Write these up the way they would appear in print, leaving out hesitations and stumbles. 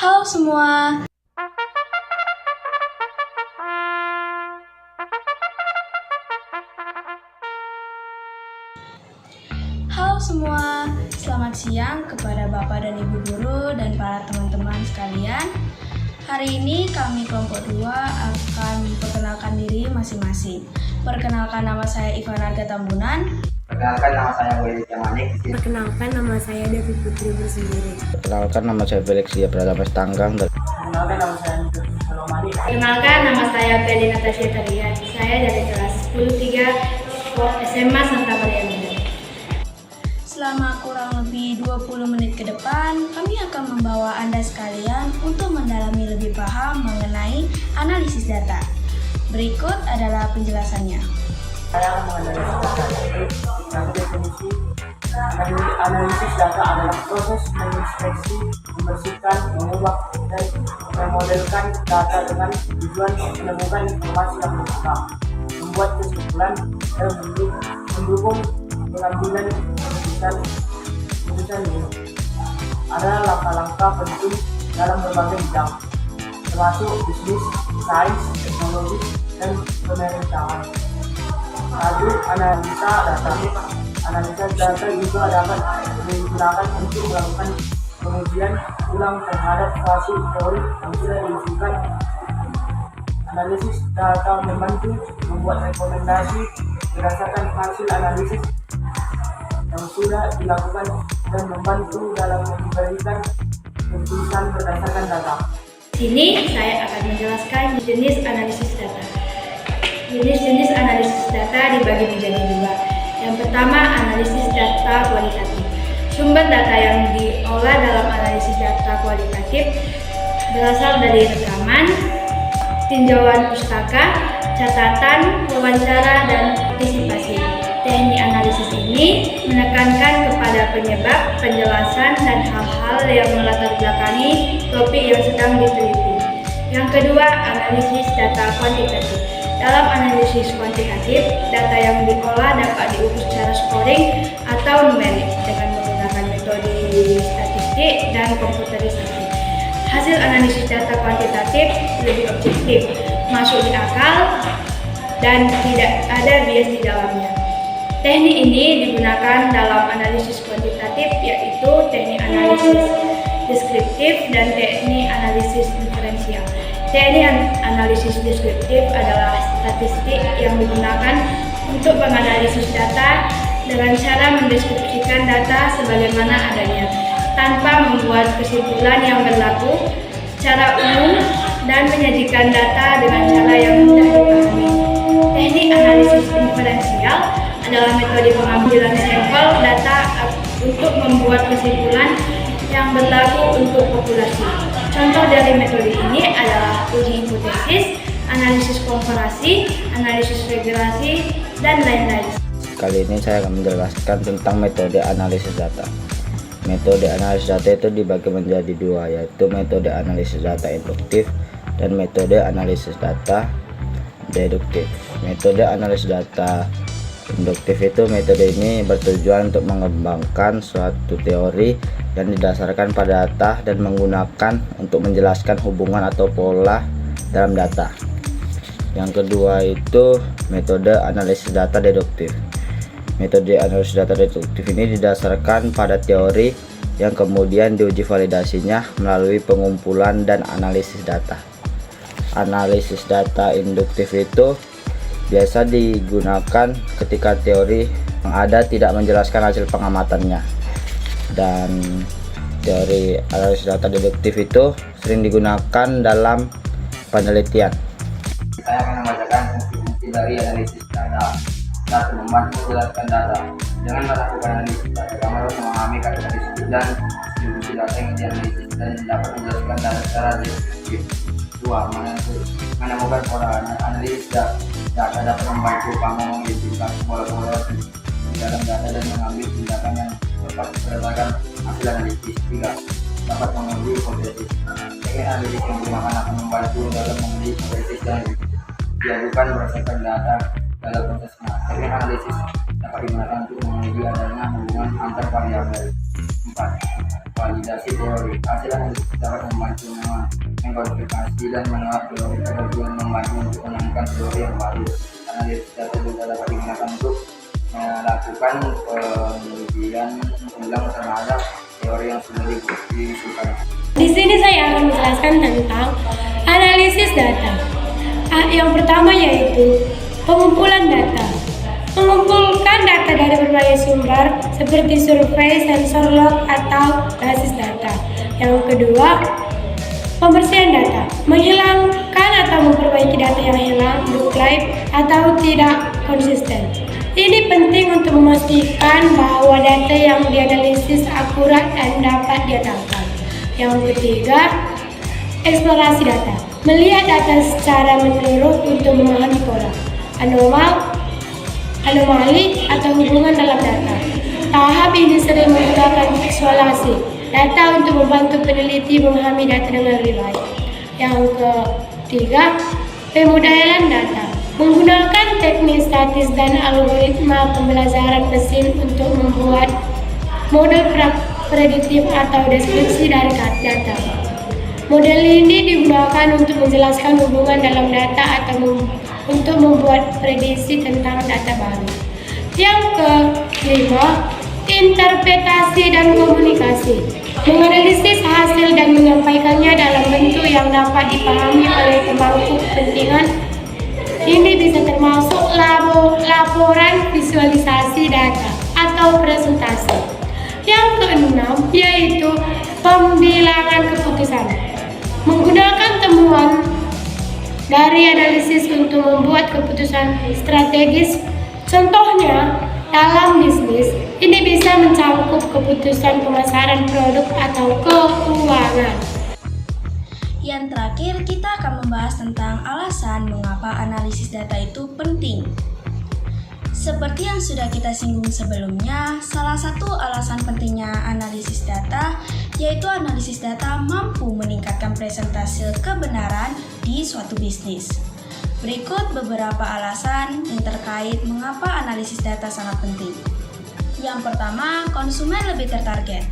Halo semua. Halo semua, selamat siang kepada Bapak dan Ibu Guru dan para teman-teman sekalian. Hari ini kami kelompok 2 akan memperkenalkan diri masing-masing. Perkenalkan, nama saya Ivan Arga Tambunan. Perkenalkan, nama saya Willy Jamanik. Perkenalkan, nama saya Devi Putri Bersendiri. Perkenalkan, nama saya Felix Dia Pratama Tanggang. Perkenalkan, nama saya Niko Salomani. Perkenalkan, nama saya Feli Natasha Tarian. Saya dari kelas 10-3 SMA Santa Maria Muda. Selama kurang lebih 20 menit ke depan, kami akan membawa Anda sekalian untuk mendalami lebih paham mengenai analisis data. Berikut adalah penjelasannya. Saya akan menganalisis data. Yang definisi analisis data adalah proses menginspeksi, membersihkan, mengubah, dan memodelkan data dengan tujuan menemukan informasi yang lengkap, membuat kesimpulan, dan mendukung pengambilan keputusan ini. Ada langkah-langkah penting dalam berbagai bidang, termasuk bisnis, sains, teknologi, dan pemerintahan. Satu, analisa data. Analisa data juga dapat digunakan untuk melakukan pengujian ulang terhadap suatu teori yang sudah diusulkan. Analisis data membantu membuat rekomendasi berdasarkan hasil analisis yang sudah dilakukan dan membantu dalam memberikan keputusan berdasarkan data. Sini saya akan menjelaskan jenis analisis data. Jenis-jenis analisis data dibagi menjadi 2. Yang pertama, analisis data kualitatif. Sumber data yang diolah dalam analisis data kualitatif berasal dari rekaman, tinjauan pustaka, catatan, wawancara, dan partisipasi. Teknik analisis ini menekankan kepada penyebab, penjelasan, dan hal-hal yang melatar belakangi topik yang sedang diteliti. Yang kedua, analisis data kuantitatif. Dalam analisis kuantitatif, data yang diolah dapat diukur secara scoring atau numerik dengan menggunakan metode statistik dan komputerisasi. Hasil analisis data kuantitatif lebih objektif, masuk di akal, dan tidak ada bias di dalamnya. Teknik ini digunakan dalam analisis kuantitatif, yaitu teknik analisis deskriptif dan teknik analisis diferensial. Teknik analisis deskriptif adalah statistik yang digunakan untuk menganalisis data dengan cara mendeskripsikan data sebagaimana adanya, tanpa membuat kesimpulan yang berlaku secara umum dan menyajikan data dengan cara yang mudah dipahami. Teknik analisis diferensial adalah metode pengambilan sampel data untuk membuat kesimpulan yang berlaku untuk populasi. Contoh dari metode ini adalah uji hipotesis, analisis komparasi, analisis regresi, dan lain-lain. Kali ini saya akan menjelaskan tentang metode analisis data. Metode analisis data itu dibagi menjadi 2, yaitu metode analisis data induktif dan metode analisis data deduktif. Metode analisis data induktif itu metode ini bertujuan untuk mengembangkan suatu teori yang didasarkan pada data dan menggunakan untuk menjelaskan hubungan atau pola dalam data. Yang kedua itu metode analisis data deduktif. Metode analisis data deduktif ini didasarkan pada teori yang kemudian diuji validasinya melalui pengumpulan dan analisis data. Analisis data induktif itu biasa digunakan ketika teori yang ada tidak menjelaskan hasil pengamatannya, dan teori analisis data deduktif itu sering digunakan dalam penelitian. Saya akan membacakan fungsi-fungsi dari analisis data. Satu, membantu menjelaskan data. Dengan melakukan analisis data, kamu harus memahami karakteristik dan distribusi data yang dianalisis dan dapat menjelaskan data secara deskriptif. 2, menemukan pola. Analisis data dapat membantu kamu mengidentifikasi pola-pola di dalam data dan mengambil tindakan yang tepat berdasarkan hasil analisis. 3, dapat menguji hipotesis. Teknik analisis yang digunakan akan membantu dalam menguji hipotesis dan diajukan berdasarkan data dalam prosesnya. Teknik analisis dapat digunakan untuk menguji adanya hubungan antar variabel. 4, memvalidasi teori. Hasil analisis dapat membantu mengkonfirmasi dan menolak teori tersebut, membantu untuk menemukan teori yang baru. Analisis data juga dapat digunakan untuk melakukan penelitian ulang terhadap teori yang sudah disusun. Di sini saya akan menjelaskan tentang analisis data. Yang pertama yaitu pengumpulan data. Mengumpulkan data dari berbagai sumber seperti survei, sensor log, atau basis data. Yang kedua, pembersihan data. Menghilangkan atau memperbaiki data yang hilang, duplikat, atau tidak konsisten. Ini penting untuk memastikan bahwa data yang dianalisis akurat dan dapat diandalkan. Yang ketiga, eksplorasi data. Melihat data secara menyeluruh untuk memahami pola, anomali, atau hubungan dalam data. Tahap ini sering menggunakan visualisasi data untuk membantu peneliti memahami data dengan lebih baik. Yang ketiga, pemodelan data. Menggunakan teknik statis dan algoritma pembelajaran mesin untuk membuat model prediktif atau deskripsi dari data. Model ini digunakan untuk menjelaskan hubungan dalam data atau untuk membuat prediksi tentang data baru. Yang kelima, interpretasi dan komunikasi. Menganalisis hasil dan menyampaikannya dalam bentuk yang dapat dipahami oleh pemangku kepentingan. Ini bisa termasuk laporan visualisasi data atau presentasi. Yang keenam yaitu pembilangan keputusan. Menggunakan temuan dari analisis untuk membuat keputusan strategis. Contohnya, dalam bisnis, ini bisa mencakup keputusan pemasaran produk atau keuangan. Yang terakhir, kita akan membahas tentang alasan mengapa analisis data itu penting. Seperti yang sudah kita singgung sebelumnya, salah satu alasan pentingnya analisis data yaitu analisis data mampu meningkatkan presentase kebenaran di suatu bisnis. Berikut beberapa alasan yang terkait mengapa analisis data sangat penting. Yang pertama, konsumen lebih tertarget.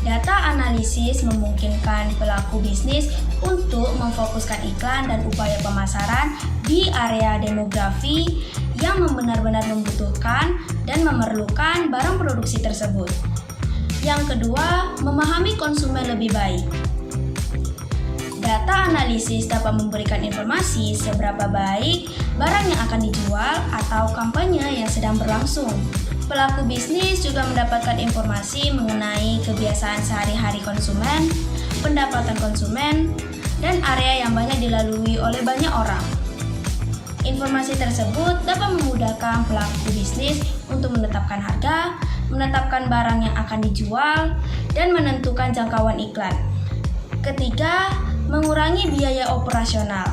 Data analisis memungkinkan pelaku bisnis untuk memfokuskan iklan dan upaya pemasaran di area demografi yang benar-benar membutuhkan dan memerlukan barang produksi tersebut. Yang kedua, memahami konsumen lebih baik. Data analisis dapat memberikan informasi seberapa baik barang yang akan dijual atau kampanye yang sedang berlangsung. Pelaku bisnis juga mendapatkan informasi mengenai kebiasaan sehari-hari konsumen, pendapatan konsumen, dan area yang banyak dilalui oleh banyak orang. Informasi tersebut dapat memudahkan pelaku bisnis untuk menetapkan harga, menetapkan barang yang akan dijual, dan menentukan jangkauan iklan. Ketiga, mengurangi biaya operasional.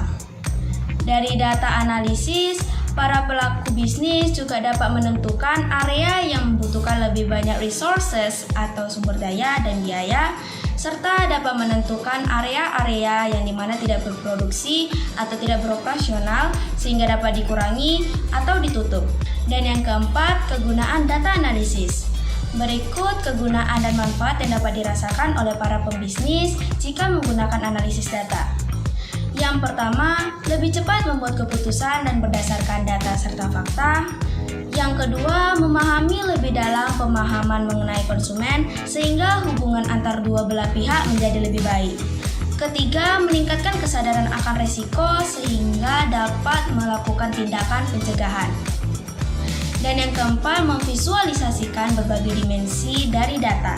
Dari data analisis, para pelaku bisnis juga dapat menentukan area yang membutuhkan lebih banyak resources atau sumber daya dan biaya, serta dapat menentukan area-area yang dimana tidak berproduksi atau tidak beroperasional sehingga dapat dikurangi atau ditutup. Dan yang keempat, kegunaan data analisis. Berikut kegunaan dan manfaat yang dapat dirasakan oleh para pembisnis jika menggunakan analisis data. Yang pertama, lebih cepat membuat keputusan dan berdasarkan data serta fakta. Yang kedua, memahami lebih dalam pemahaman mengenai konsumen sehingga hubungan antar dua belah pihak menjadi lebih baik. Ketiga, meningkatkan kesadaran akan risiko sehingga dapat melakukan tindakan pencegahan. Dan yang keempat, memvisualisasikan berbagai dimensi dari data.